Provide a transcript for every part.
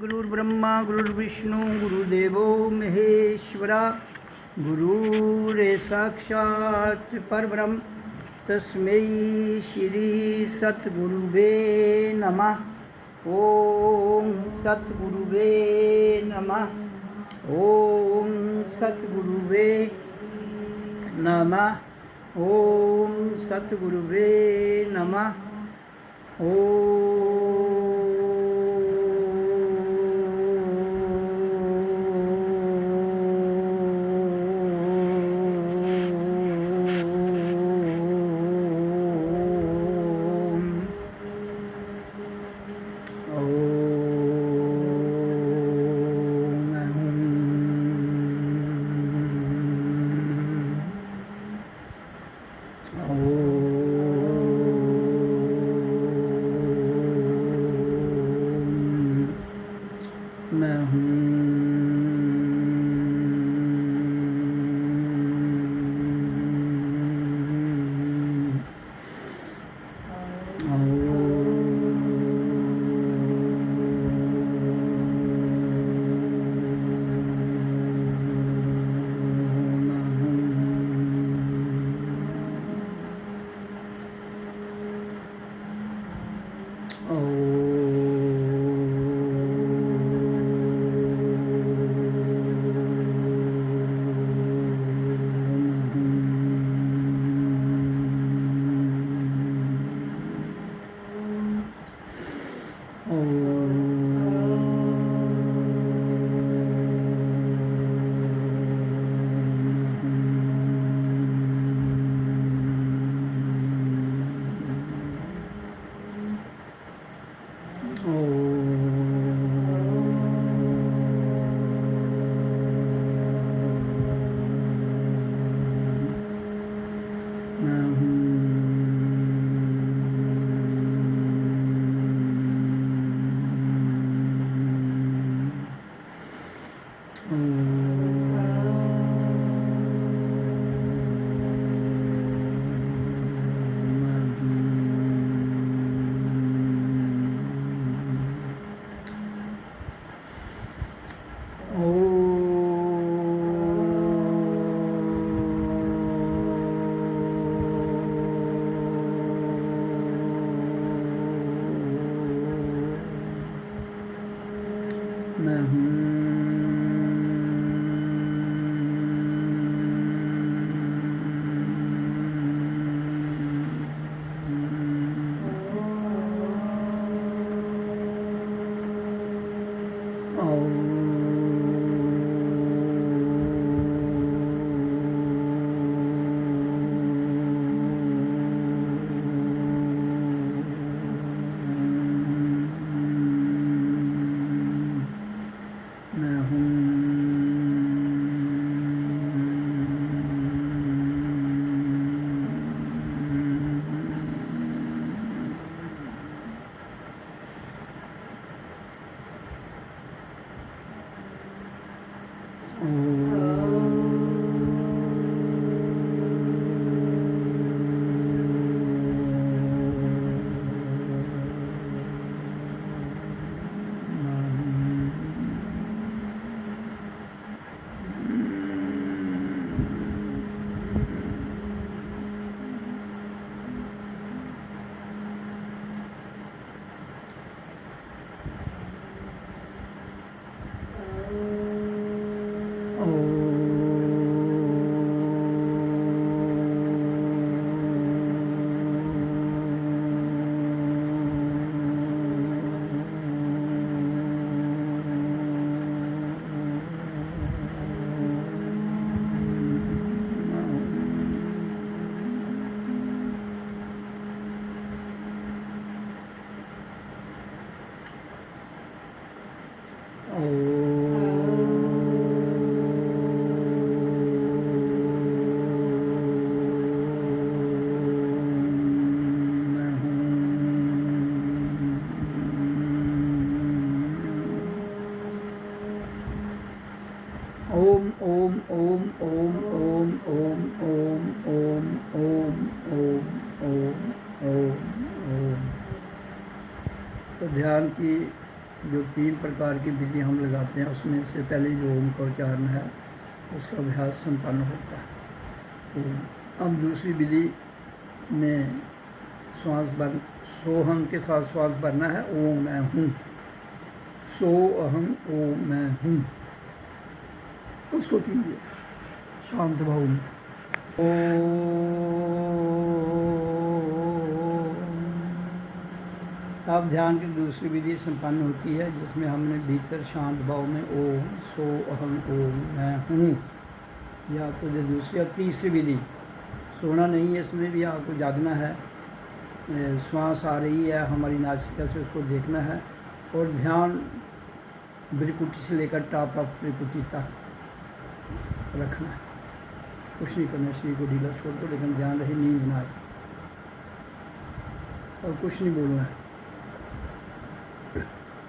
गुरुर्ब्रह्मा गुरुर्विष्णु गुरुदेवो महेश्वरा गुरुरे साक्षात् परब्रह्म तस्मै श्री सद्गुरुवे नमः। ओम सद्गुरुवे नमः। ओम सद्गुरुवे नमः। ओम सद्गुरुवे नमः। मैं ओम ओम ओम ओम ओम ओम ओम ओम ओम ओम ओम ओम ओम। तो ध्यान की जो 3 प्रकार की विधि हम लगाते हैं उसमें से पहले जो ओम का उच्चारण है उसका अभ्यास संपन्न होता है। तो अब दूसरी विधि में श्वास भर सोहम के साथ श्वास भरना है। ओम मैं हूँ, सो अहम ओम मैं हूँ, उसको कीजिए शांत भाव में। अब ध्यान की दूसरी विधि संपन्न होती है जिसमें हमने भीतर शांत भाव में ओम सो अहम ओम मैं हूँ, या तो जो दूसरी और तीसरी विधि सोना नहीं है, इसमें भी आपको जागना है। श्वास आ रही है हमारी नासिका से, उसको देखना है और ध्यान भ्रिकुटी से लेकर टॉप ऑफ त्रिकुटी तक रखना है। कुछ नहीं करना, शरीर को ढीला छोड़ दो, लेकिन ध्यान रहे नींद ना आए और कुछ नहीं बोलना है,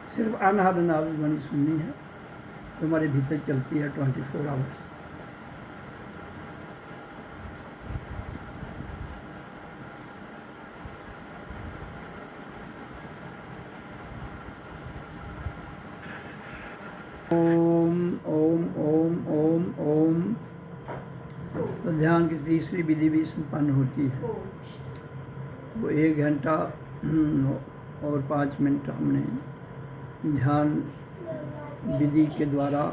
सिर्फ अनहद नाद ध्वनि सुननी है जो हमारे भीतर चलती है 24 आवर्स। ओम ओम ओम ओम ओम। तो ध्यान की तीसरी विधि भी संपन्न होती है। तो 1 घंटा और 5 मिनट हमने ध्यान विधि के द्वारा,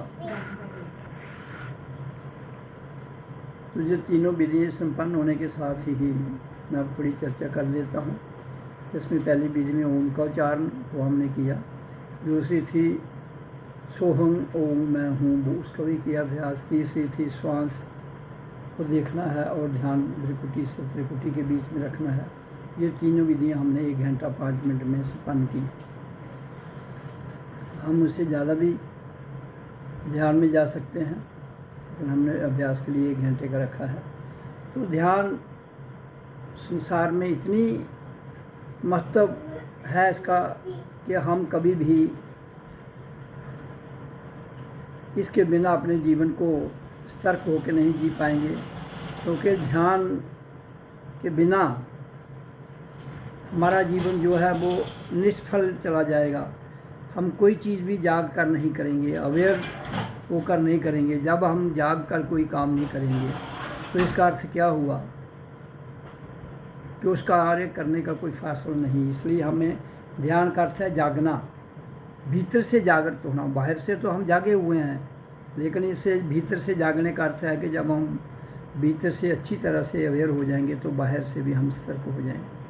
तो ये तीनों विधियाँ संपन्न होने के साथ ही मैं अब थोड़ी चर्चा कर लेता हूँ। इसमें पहली विधि में ओम का उच्चारण वो हमने किया, दूसरी थी सोहम ओम मैं हूँ, वो उसका भी किया अभ्यास, तीसरी थी श्वास को देखना है और ध्यान भ्रिकुटी से त्रिकुटी के बीच में रखना है। ये तीनों विधियाँ हमने 1 घंटा 5 मिनट में संपन्न की। हम उससे ज़्यादा भी ध्यान में जा सकते हैं, लेकिन हमने अभ्यास के लिए 1 घंटे का रखा है। तो ध्यान संसार में इतनी महत्व है इसका कि हम कभी भी इसके बिना अपने जीवन को सतर्क होकर नहीं जी पाएंगे, क्योंकि ध्यान के बिना हमारा जीवन जो है वो निष्फल चला जाएगा। हम कोई चीज़ भी जाग कर नहीं करेंगे, अवेयर होकर नहीं करेंगे। जब हम जाग कर कोई काम नहीं करेंगे तो इसका अर्थ क्या हुआ कि उसका कार्य करने का कोई फासला नहीं। इसलिए हमें ध्यान का अर्थ है जागना, भीतर से जागृत होना। बाहर से तो हम जागे हुए हैं, लेकिन इससे भीतर से जागने का अर्थ है कि जब हम भीतर से अच्छी तरह से अवेयर हो जाएंगे तो बाहर से भी हम सतर्क हो जाएंगे,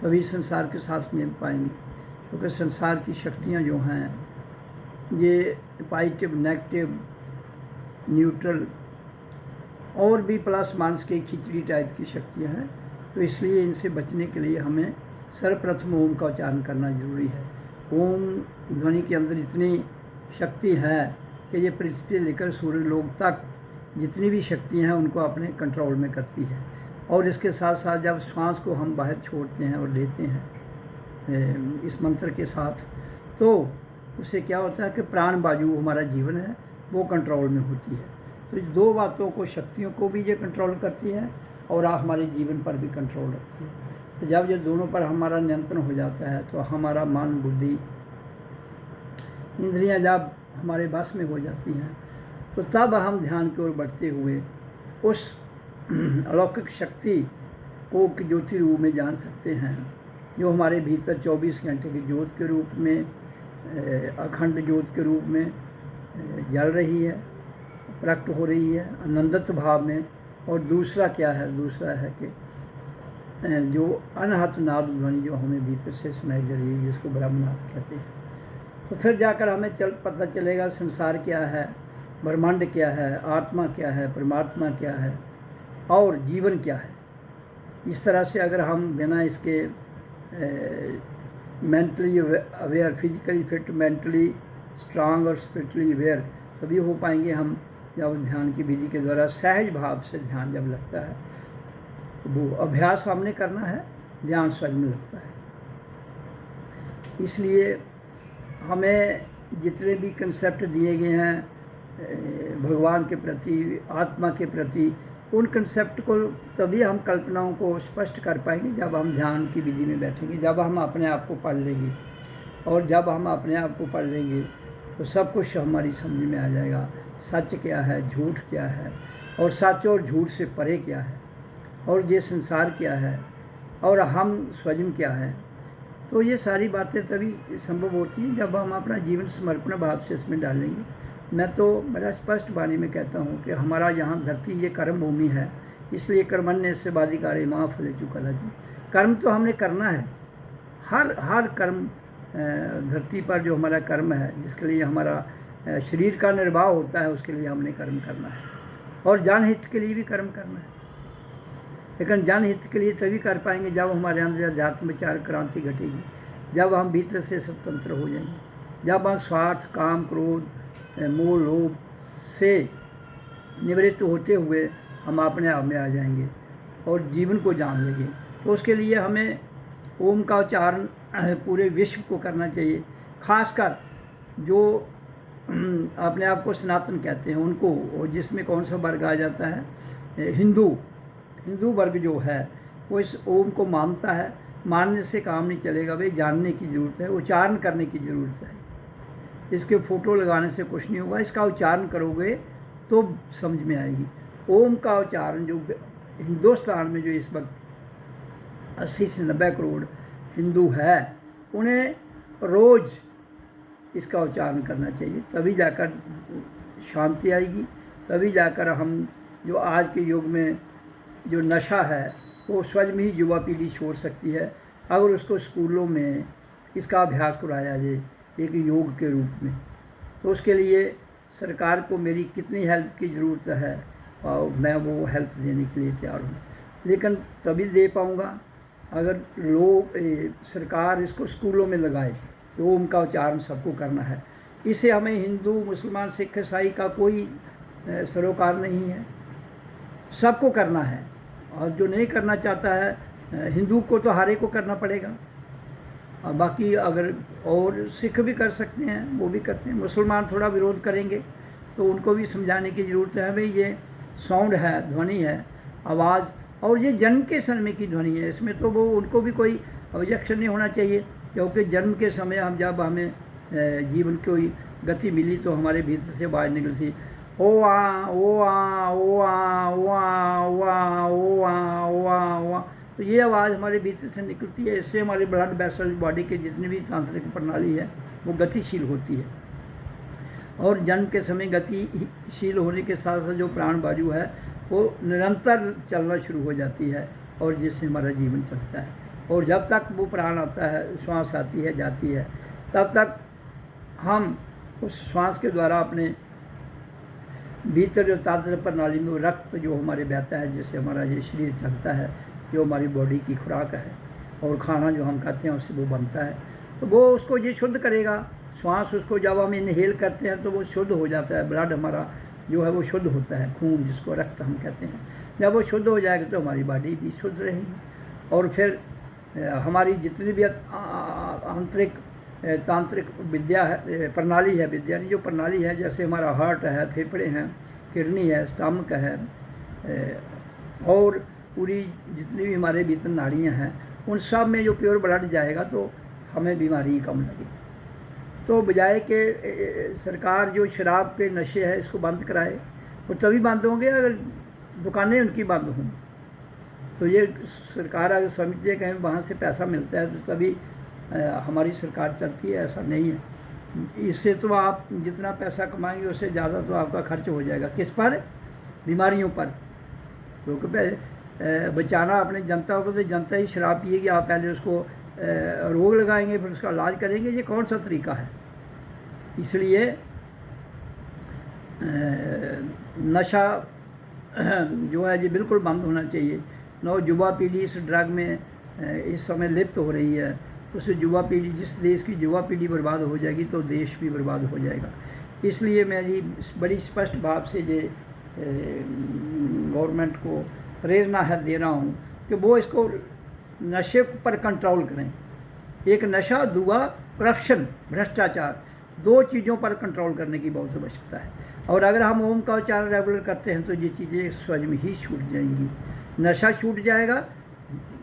तभी संसार के साथ में पाएंगे। क्योंकि संसार की शक्तियाँ जो हैं ये पॉजिटिव, नेगेटिव, न्यूट्रल और भी प्लस माइनस की खिचड़ी टाइप की शक्तियाँ हैं। तो इसलिए इनसे बचने के लिए हमें सर्वप्रथम ओम का उच्चारण करना जरूरी है। ओम ध्वनि के अंदर इतनी शक्ति है कि ये पृथ्वी से लेकर सूर्य लोक तक जितनी भी शक्तियाँ हैं उनको अपने कंट्रोल में करती है। और इसके साथ साथ जब श्वास को हम बाहर छोड़ते हैं और लेते हैं इस मंत्र के साथ, तो उससे क्या होता है कि प्राण बाजू हमारा जीवन है वो कंट्रोल में होती है। तो इस 2 बातों को, शक्तियों को भी ये कंट्रोल करती है और हमारे जीवन पर भी कंट्रोल रखती है। तो जब ये दोनों पर हमारा नियंत्रण हो जाता है तो हमारा मन, बुद्धि, इंद्रियां जब हमारे बस में हो जाती हैं तो तब हम ध्यान की ओर बढ़ते हुए उस अलौकिक शक्ति को ज्योति रूप में जान सकते हैं, जो हमारे भीतर 24 घंटे की ज्योत के रूप में, अखंड ज्योत के रूप में जल रही है, प्रकट हो रही है आनंदित भाव में। और दूसरा क्या है, दूसरा है कि जो अनहत नाद ध्वनि जो हमें भीतर से सुनाई दे रही है, जिसको ब्रह्मनाद कहते हैं। तो फिर जाकर हमें पता चलेगा संसार क्या है, ब्रह्मांड क्या है, आत्मा क्या है, परमात्मा क्या है और जीवन क्या है। इस तरह से अगर हम बिना इसके mentally aware, physically fit, mentally strong और स्पिरिचुअली अवेयर तभी हो पाएंगे हम, जब ध्यान की विधि के द्वारा सहज भाव से ध्यान जब लगता है। वो अभ्यास हमने करना है, ध्यान स्वयं में लगता है। इसलिए हमें जितने भी कंसेप्ट दिए गए हैं भगवान के प्रति, आत्मा के प्रति, उन कंसेप्ट को तभी हम कल्पनाओं को स्पष्ट कर पाएंगे जब हम ध्यान की विधि में बैठेंगे, जब हम अपने आप को पढ़ लेंगे और जब हम अपने आप को पढ़ लेंगे तो सब कुछ हमारी समझ में आ जाएगा। सच क्या है, झूठ क्या है, और सच और झूठ से परे क्या है, और ये संसार क्या है, और हम स्वयं क्या है। तो ये सारी बातें तभी संभव होती हैं जब हम अपना जीवन समर्पण भाव से इसमें डालेंगे। मैं तो बड़ा स्पष्ट वाणी में कहता हूँ कि हमारा यहाँ धरती ये कर्म भूमि है, इसलिए कर्मण्य से बाधिकारे माँ फलेषु कदाचित्। कर्म तो हमने करना है, हर कर्म धरती पर जो हमारा कर्म है, जिसके लिए हमारा शरीर का निर्वाह होता है, उसके लिए हमने कर्म करना है, और जनहित के लिए भी कर्म करना है। लेकिन जनहित के लिए तभी कर पाएंगे जब हमारे अंदर अध्यात्म विचार क्रांति घटेगी, जब हम भीतर से स्वतंत्र हो जाएंगे, जब हम स्वार्थ, काम, क्रोध, मोह, लोभ से निवृत्त होते हुए हम अपने आप में आ जाएंगे और जीवन को जान लेंगे। तो उसके लिए हमें ओम का उच्चारण पूरे विश्व को करना चाहिए, खासकर जो अपने आप को सनातन कहते हैं उनको, और जिसमें कौन सा वर्ग आ जाता है, हिंदू वर्ग जो है वो इस ओम को मानता है। मानने से काम नहीं चलेगा भाई, जानने की ज़रूरत है, उच्चारण करने की ज़रूरत है। इसके फ़ोटो लगाने से कुछ नहीं होगा, इसका उच्चारण करोगे तो समझ में आएगी। ओम का उच्चारण जो हिंदुस्तान में जो इस वक्त 80 से 90 करोड़ हिंदू है, उन्हें रोज़ इसका उच्चारण करना चाहिए, तभी जाकर शांति आएगी, तभी जाकर हम जो आज के युग में जो नशा है वो स्वयं ही युवा पीढ़ी छोड़ सकती है, अगर उसको स्कूलों में इसका अभ्यास कराया जाए एक योग के रूप में। तो उसके लिए सरकार को मेरी कितनी हेल्प की ज़रूरत है, और मैं वो हेल्प देने के लिए तैयार हूँ, लेकिन तभी दे पाऊँगा अगर सरकार इसको स्कूलों में लगाए। तो ओम का उच्चारण सबको करना है। इसे हमें हिंदू, मुसलमान, सिख, ईसाई का कोई सरोकार नहीं है, सबको करना है। और जो नहीं करना चाहता है, हिंदू को तो हर एक को करना पड़ेगा, और बाकी अगर और सिख भी कर सकते हैं, वो भी करते हैं। मुसलमान थोड़ा विरोध करेंगे तो उनको भी समझाने की ज़रूरत है, भाई ये साउंड है, ध्वनि है, आवाज़, और ये जन्म के समय की ध्वनि है, इसमें तो वो उनको भी कोई ऑब्जेक्शन नहीं होना चाहिए, क्योंकि जन्म के समय हम जब हमें जीवन की गति मिली तो हमारे भीतर से आवाज़ निकली थी, ओ आ ओ आ ओ आ ओ आ ओ आ ओ आ ओ आ ओ आ। तो ये आवाज़ हमारे भीतर से निकलती है, इससे हमारे ब्लड वेसल, बॉडी के जितनी भी तांत्रिक प्रणाली है वो गतिशील होती है। और जन्म के समय गतिशील होने के साथ साथ जो प्राण वायु है वो निरंतर चलना शुरू हो जाती है, और जिससे हमारा जीवन चलता है। और जब तक वो प्राण आता है, श्वास आती है, जाती है, तब तक हम उस श्वास के द्वारा अपने भीतर जो तांत्रिक प्रणाली में रक्त जो हमारे बहता है, जिससे हमारा ये शरीर चलता है, जो हमारी बॉडी की खुराक है, और खाना जो हम खाते हैं उससे वो बनता है, तो वो उसको ये शुद्ध करेगा। श्वास उसको जब हम इनहेल करते हैं तो वो शुद्ध हो जाता है, ब्लड हमारा जो है वो शुद्ध होता है, खून जिसको रक्त हम कहते हैं। जब वो शुद्ध हो जाएगा तो हमारी बॉडी भी शुद्ध रहेगी, और फिर हमारी जितनी भी आंतरिक तांत्रिक विद्या है, प्रणाली है, विद्या नहीं, जो प्रणाली है, जैसे हमारा हार्ट है, फेफड़े हैं, किडनी है, स्टमक है, और पूरी जितनी भी हमारे भीतर नाड़ियाँ हैं, उन सब में जो प्योर ब्लड जाएगा तो हमें बीमारी कम लगेगी। तो बजाय कि सरकार जो शराब के नशे है इसको बंद कराए, वो तभी बंद होंगे अगर दुकानें उनकी बंद हों। तो ये सरकार अगर समझती है कि वहाँ से पैसा मिलता है तो तभी हमारी सरकार चलती है, ऐसा नहीं है। इससे तो आप जितना पैसा कमाएंगे उससे ज़्यादा तो आपका खर्च हो जाएगा, किस पर? बीमारियों पर। क्योंकि बचाना अपने जनता को, तो जनता ही शराब पिएगी, आप पहले उसको रोग लगाएंगे फिर उसका इलाज करेंगे, ये कौन सा तरीका है? इसलिए नशा जो है ये बिल्कुल बंद होना चाहिए। युवा पीढ़ी इस ड्रग में इस समय लिप्त हो रही है, उस युवा पीढ़ी, जिस देश की युवा पीढ़ी बर्बाद हो जाएगी तो देश भी बर्बाद हो जाएगा। इसलिए मेरी बड़ी स्पष्ट भाव से ये गवर्नमेंट को प्रेरणा है दे रहा हूँ कि वो इसको नशे पर कंट्रोल करें। एक नशा, दूसरा करप्शन, भ्रष्टाचार, दो चीज़ों पर कंट्रोल करने की बहुत आवश्यकता है। और अगर हम ओम का उच्चारण रेगुलर करते हैं तो ये चीज़ें स्वयं ही छूट जाएंगी। नशा छूट जाएगा,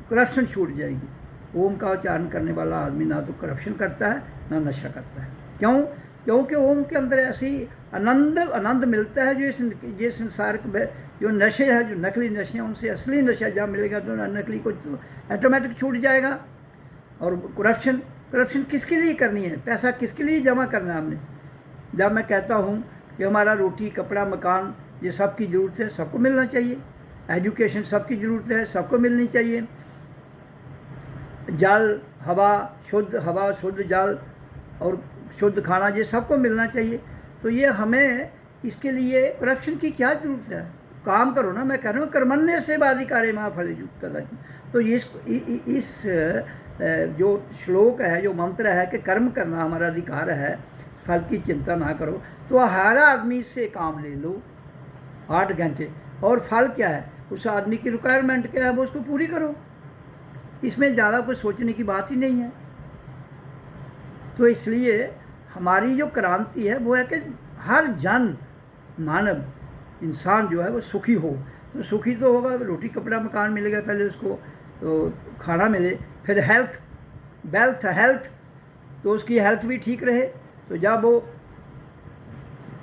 करप्शन छूट जाएगी। ओम का उच्चारण करने वाला आदमी ना तो करप्शन करता है ना नशा करता है। क्यों? क्योंकि उनके अंदर ऐसी आनंद मिलता है जो ये संसार के जो नशे हैं, जो नकली नशे हैं, उनसे असली नशा जब मिलेगा तो नकली को तो ऑटोमेटिक छूट जाएगा। और करप्शन किसके लिए करनी है? पैसा किसके लिए जमा करना है हमने? जब मैं कहता हूँ कि हमारा रोटी कपड़ा मकान ये सबकी ज़रूरत है, सबको मिलना चाहिए। एजुकेशन सबकी ज़रूरत है, सबको मिलनी चाहिए। जल, हवा, शुद्ध जल और शुद्ध खाना ये सबको मिलना चाहिए। तो ये हमें इसके लिए करप्शन की क्या ज़रूरत है? काम करो ना, मैं कह रहा हूँ कर्मण्य से बाधिकारे माँ फलयुक्त कदाचित्। तो इस जो श्लोक है, जो मंत्र है कि कर्म करना हमारा अधिकार है, फल की चिंता ना करो, तो हर आदमी से काम ले लो 8 घंटे। और फल क्या है? उस आदमी की रिक्वायरमेंट क्या है, वो उसको पूरी करो। इसमें ज़्यादा कुछ सोचने की बात ही नहीं है। तो इसलिए हमारी जो क्रांति है वो है कि हर जन मानव इंसान जो है वो सुखी हो। तो सुखी तो होगा, रोटी कपड़ा मकान मिलेगा पहले उसको, तो खाना मिले, फिर हेल्थ, तो उसकी हेल्थ भी ठीक रहे। तो जब वो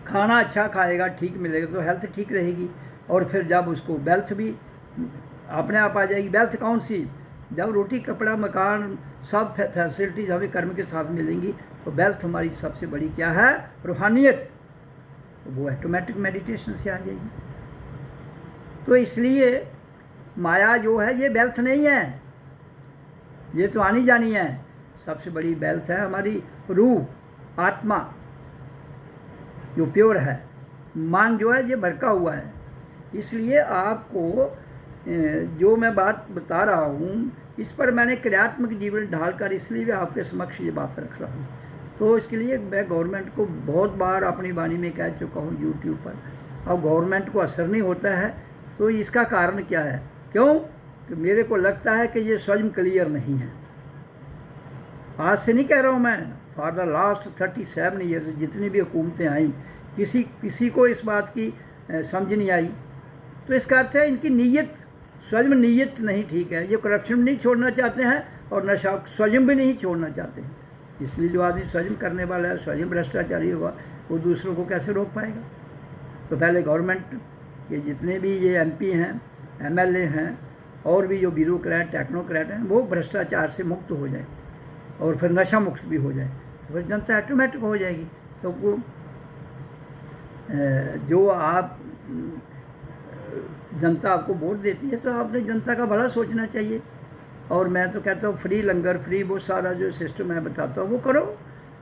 खाना अच्छा खाएगा, ठीक मिलेगा, तो हेल्थ ठीक रहेगी। और फिर जब उसको वेल्थ भी अपने आप आ जाएगी। वेल्थ कौन सी? जब रोटी कपड़ा मकान सब फैसिलिटीज हमें कर्म के साथ मिलेंगी, तो वेल्थ हमारी सबसे बड़ी क्या है? रूहानियत। तो वो ऑटोमेटिक मेडिटेशन से आ जाएगी। तो इसलिए माया जो है ये वेल्थ नहीं है, ये तो आनी जानी है। सबसे बड़ी वेल्थ है हमारी रूह, आत्मा जो प्योर है। मन जो है ये भड़का हुआ है। इसलिए आपको जो मैं बात बता रहा हूँ, इस पर मैंने क्रियात्मक जीवन ढालकर इसलिए भी आपके समक्ष ये बात रख रहा हूँ। तो इसके लिए मैं गवर्नमेंट को बहुत बार अपनी वाणी में कह चुका हूँ यूट्यूब पर। अब गवर्नमेंट को असर नहीं होता है, तो इसका कारण क्या है? क्यों? कि मेरे को लगता है कि ये स्वयं क्लियर नहीं है। आज से नहीं कह रहा हूँ मैं, फॉर द लास्ट 37 ईयर्स जितनी भी हुकूमतें आई, किसी को इस बात की समझ नहीं आई। तो इसका अर्थ है इनकी नीयत, स्वयं नीयत नहीं ठीक है। ये करप्शन नहीं छोड़ना चाहते हैं और नशा स्वयं भी नहीं छोड़ना चाहते हैं। इसलिए जो आदमी स्वयं करने वाला है, स्वयं भ्रष्टाचारी होगा, वो दूसरों को कैसे रोक पाएगा? तो पहले गवर्नमेंट के जितने भी ये MP हैं, MLA हैं और भी जो ब्यूरोक्रेट टेक्नोक्रेट हैं, वो भ्रष्टाचार से मुक्त हो जाए और फिर नशा मुक्त भी हो जाए, तो फिर जनता ऑटोमेटिक हो जाएगी। तो वो जो आप जनता आपको वोट देती है, तो आपने जनता का भला सोचना चाहिए। और मैं तो कहता हूँ फ्री लंगर, फ्री वो सारा जो सिस्टम मैं बताता हूँ वो करो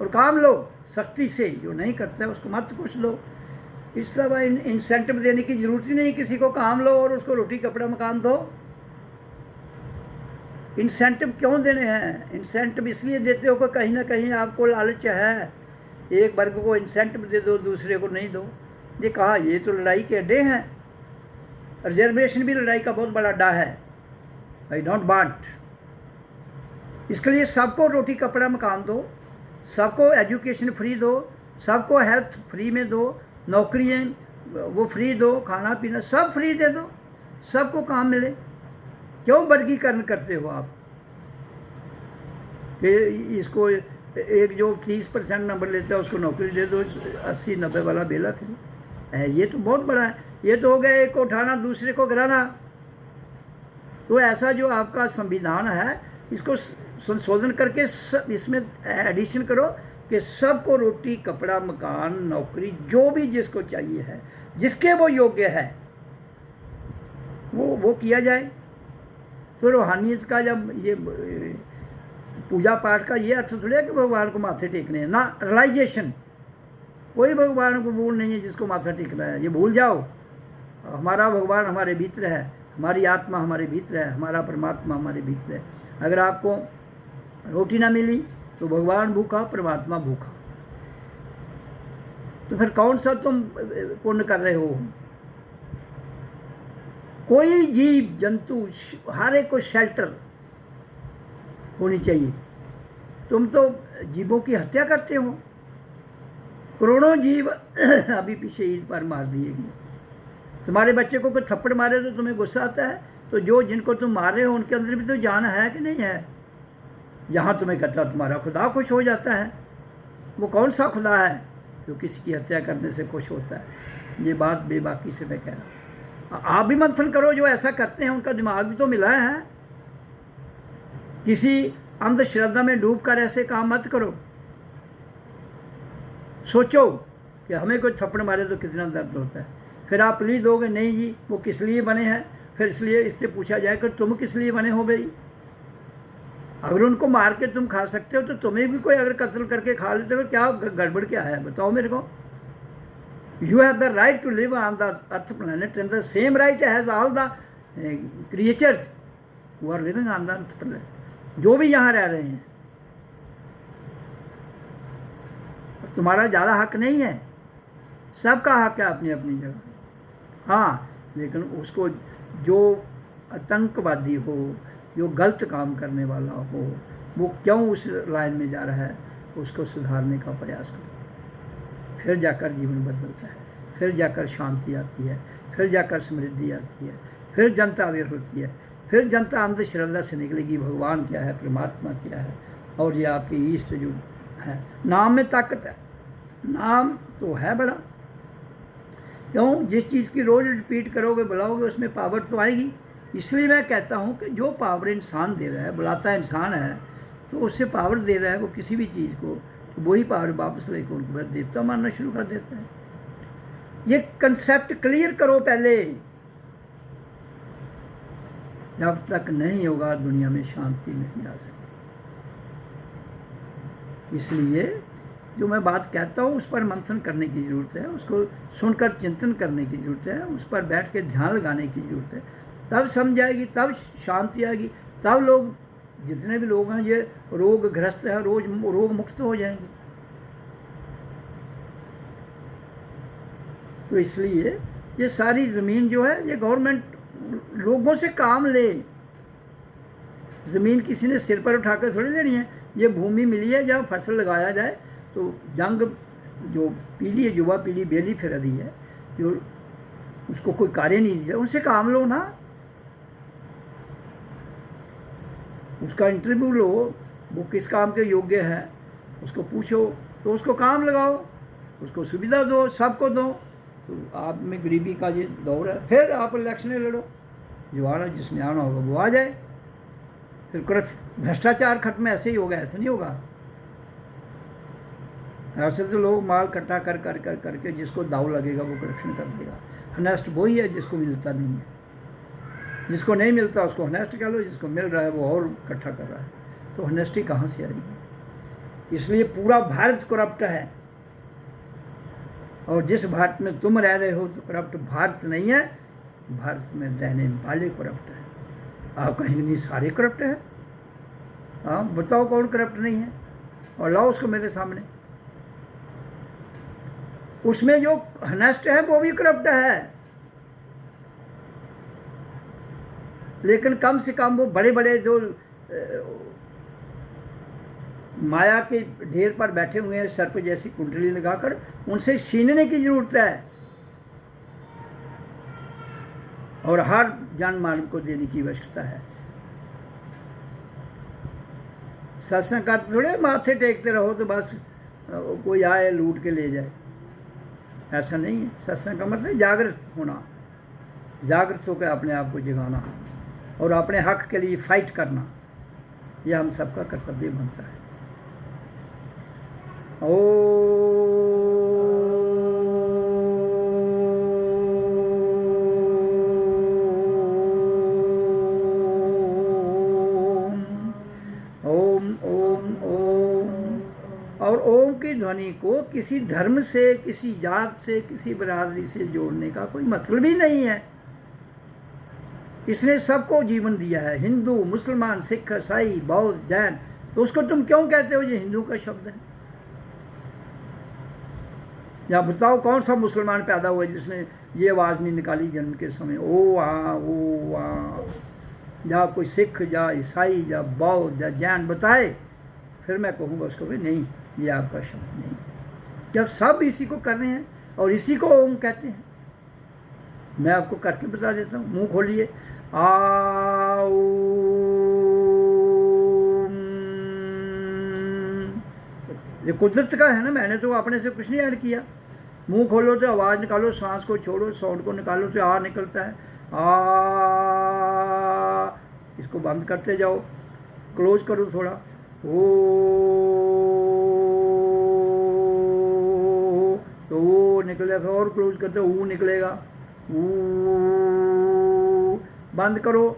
और काम लो सख्ती से। जो नहीं करता है उसको मत कुछ लो। इस तरह इंसेंटिव देने की ज़रूरत ही नहीं, किसी को काम लो और उसको रोटी कपड़ा मकान दो। इंसेंटिव क्यों देने हैं? इंसेंटिव इसलिए देते हो कि कहीं ना कहीं आपको लालच है। एक वर्ग को इंसेंटिव दे दो, दूसरे को नहीं दो। ये कहा, ये तो लड़ाई के अड्डे हैं। रिजर्वेशन भी लड़ाई का बहुत बड़ा अड्डा है। I don't want. इसके लिए सबको रोटी कपड़ा मकान दो, सबको एजुकेशन फ्री दो, सबको हेल्थ फ्री में दो, नौकरियाँ वो फ्री दो, खाना पीना सब फ्री दे दो, सबको काम मिले। क्यों वर्गीकरण करते हो आप? इसको एक जो 30% नंबर लेता है उसको नौकरी दे दो, 80-90 वाला बेला फिर। ये तो बहुत बड़ा है। ये तो हो गया एक को उठाना दूसरे को गिराना। तो ऐसा जो आपका संविधान है, इसको संशोधन करके इसमें एडिशन करो कि सबको रोटी कपड़ा मकान नौकरी जो भी जिसको चाहिए है, जिसके वो योग्य है, वो किया जाए। तो रूहानियत का जब ये पूजा पाठ का ये अर्थ थोड़ा है कि भगवान को माथे टेकने हैं ना। रियलाइजेशन, कोई भगवान को भूल नहीं है जिसको माथा टेकना है, ये भूल जाओ। हमारा भगवान हमारे भीतर है, हमारी आत्मा हमारे भीतर है, हमारा परमात्मा हमारे भीतर है। अगर आपको रोटी ना मिली तो भगवान भूखा, परमात्मा भूखा, तो फिर कौन सा तुम पुण्य कर रहे हो? कोई जीव जंतु हर एक को शेल्टर होनी चाहिए। तुम तो जीवों की हत्या करते हो। करोड़ों जीव अभी पीछे ईद पर मार दिए गए। तुम्हारे बच्चे को कोई थप्पड़ मारे तो तुम्हें गुस्सा आता है, तो जो जिनको तुम मार रहे हो उनके अंदर भी तो जान है कि नहीं है? जहाँ तुम्हें कहता तुम्हारा खुदा खुश हो जाता है। वो कौन सा खुदा है जो किसी की हत्या करने से खुश होता है? ये बात बेबाकी से मैं कह रहा हूँ। आप भी मंथन करो, जो ऐसा करते हैं उनका दिमाग भी तो मिला है। किसी अंधश्रद्धा में डूबकर ऐसे काम मत करो। सोचो कि हमें कोई थप्पड़ मारे तो कितना दर्द होता है, फिर आप प्लीज दोगे नहीं जी वो किस लिए बने हैं। फिर इसलिए इससे पूछा जाए कि तुम किस लिए बने हो भाई? अगर उनको मार के तुम खा सकते हो तो तुम्हें भी कोई अगर कत्ल करके खा लेते हो, क्या गड़बड़ क्या है बताओ मेरे को? You have the right to live on the earth planet and the same right has all the creatures who are living on the earth planet. जो भी यहाँ रह रहे हैं, तुम्हारा ज़्यादा हक नहीं है, सबका हक है अपनी अपनी जगह। हाँ, लेकिन उसको जो आतंकवादी हो, जो गलत काम करने वाला हो, वो क्यों उस लाइन में जा रहा है, उसको सुधारने का प्रयास करो। फिर जाकर जीवन बदलता है, फिर जाकर शांति आती है, फिर जाकर समृद्धि आती है, फिर जनता अवेयर होती है, फिर जनता अंधश्रद्धा से निकलेगी। भगवान क्या है, परमात्मा क्या है, और ये आपके ईष्ट जो है। नाम में ताकत है, नाम तो है बड़ा। क्यों? जिस चीज़ की रोज़ रिपीट करोगे, बुलाओगे, उसमें पावर तो आएगी। इसलिए मैं कहता हूँ कि जो पावर इंसान दे रहा है, बुलाता इंसान है, तो उससे पावर दे रहा है वो किसी भी चीज़ को, तो वही पावर वापस लेकर उनको फिर देवता मानना शुरू कर देता है। ये कंसेप्ट क्लियर करो पहले। जब तक नहीं होगा दुनिया में शांति नहीं आ सकती। इसलिए जो मैं बात कहता हूँ उस पर मंथन करने की ज़रूरत है, उसको सुनकर चिंतन करने की ज़रूरत है, उस पर बैठ के ध्यान लगाने की ज़रूरत है। तब समझ आएगी, तब शांति आएगी, तब लोग, जितने भी लोग हैं ये रोगग्रस्त हैं, रोग मुक्त हो जाएंगे। तो इसलिए ये सारी ज़मीन जो है, ये गवर्नमेंट लोगों से काम ले। ज़मीन किसी ने सिर पर उठाकर थोड़ी लेनी है। ये भूमि मिली है, जब फसल लगाया जाए तो जंग जो पीली है, युवा पीली बेली फिर रही है, जो उसको कोई कार्य नहीं दिया, उनसे काम लो ना। उसका इंटरव्यू लो, वो किस काम के योग्य है उसको पूछो, तो उसको काम लगाओ, उसको सुविधा दो, सबको दो। तो आप में गरीबी का ये दौर है, फिर आप इलेक्शनें लड़ो, जो आना जिसमें आना होगा वो आ जाए। फिर करप्शन भ्रष्टाचार खत्म ऐसे ही होगा, ऐसा नहीं होगा। ऐसे तो लोग माल इकट्ठा कर कर कर करके जिसको दाव लगेगा वो करप्शन कर देगा। हनेस्ट वही है जिसको मिलता नहीं है, जिसको नहीं मिलता उसको हनेस्ट कह लो, जिसको मिल रहा है वो और इकट्ठा कर रहा है। तो हनेस्टी कहाँ से आएगी? इसलिए पूरा भारत करप्ट है, और जिस भारत में तुम रह रहे हो तो करप्ट भारत नहीं है, भारत में रहने वाले करप्ट है। आप कहेंगे नहीं सारे करप्ट है? हाँ, बताओ कौन करप्ट नहीं है, और लाओ उसको मेरे सामने। उसमें जो हनेस्ट है वो भी करप्ट है, लेकिन कम से कम वो बड़े बड़े जो माया के ढेर पर बैठे हुए हैं, सर पर जैसी कुंडली लगाकर, उनसे छीनने की जरूरत है, और हर जान मान को देने की आवश्यकता है। सत्संग का थोड़े माथे टेकते रहो तो बस कोई आए लूट के ले जाए, ऐसा नहीं है। सत्संग का मतलब जागृत होना, जागृत होकर अपने आप को जगाना और अपने हक के लिए फाइट करना, यह हम सबका कर्तव्य बनता है। और ओम की ध्वनि को किसी धर्म से, किसी जात से, किसी बिरादरी से जोड़ने का कोई मतलब ही नहीं है। इसने सबको जीवन दिया है, हिंदू, मुसलमान, सिख, ईसाई, बौद्ध, जैन। तो उसको तुम क्यों कहते हो ये हिंदू का शब्द है? या बताओ कौन सा मुसलमान पैदा हुआ जिसने ये आवाज़ नहीं निकाली जन्म के समय, ओ हाँ ओ हाँ। या कोई सिख, या ईसाई, या बौद्ध, या जैन बताए, फिर मैं कहूँगा उसको भी नहीं, ये आपका शब्द नहीं है। जब सब इसी को कर रहे हैं और इसी को ओम कहते हैं। मैं आपको करके बता देता हूँ, मुंह खोलिए, ये कुदरत का है ना, मैंने तो अपने से कुछ नहीं ऐड किया। मुंह खोलो तो आवाज़ निकालो, सांस को छोड़ो, साउंड को निकालो तो आ निकलता है, आ। इसको बंद करते जाओ, क्लोज करो थोड़ा, ओ, तो वो निकले, फिर और क्लोज करते ऊ निकलेगा, ऊ, बंद करो,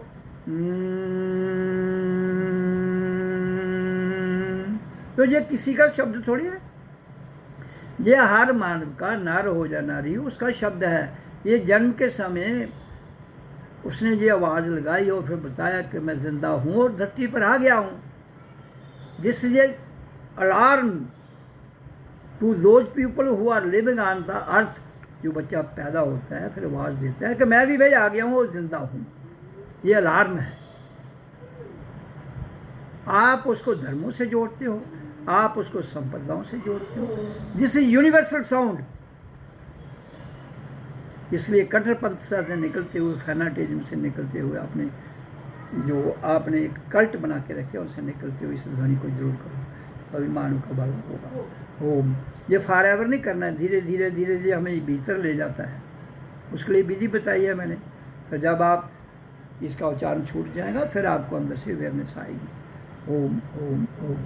तो ये किसी का शब्द थोड़ी है, ये हर मानव का, नर हो या नारी, उसका शब्द है। ये जन्म के समय उसने ये आवाज़ लगाई और फिर बताया कि मैं ज़िंदा हूँ और धरती पर आ गया हूँ। This is a alarm to those people who are living on the earth. जो बच्चा पैदा होता है फिर आवाज़ देता है कि मैं भी भाई आ गया हूँ और ज़िंदा हूँ, ये अलार्म है। आप उसको धर्मों से जोड़ते हो, आप उसको संप्रदायों से जोड़ते हो, दिस इज यूनिवर्सल साउंड। इसलिए कट्टरपंथ से निकलते हुए, फैनाटिज्म से निकलते हुए, अपने जो आपने एक कल्ट बना के रखे उनसे निकलते हुए इस ध्वनि को जरूर करो, तभी मानव का भला होगा। ओम, ये फॉर एवर नहीं करना है, धीरे धीरे धीरे धीरे हमें भीतर ले जाता है। उसके लिए विधि बताई है मैंने। फिर जब आप इसका उच्चारण छूट जाएगा फिर आपको अंदर से अवेयरनेस आएगी। ओम ओम ओम।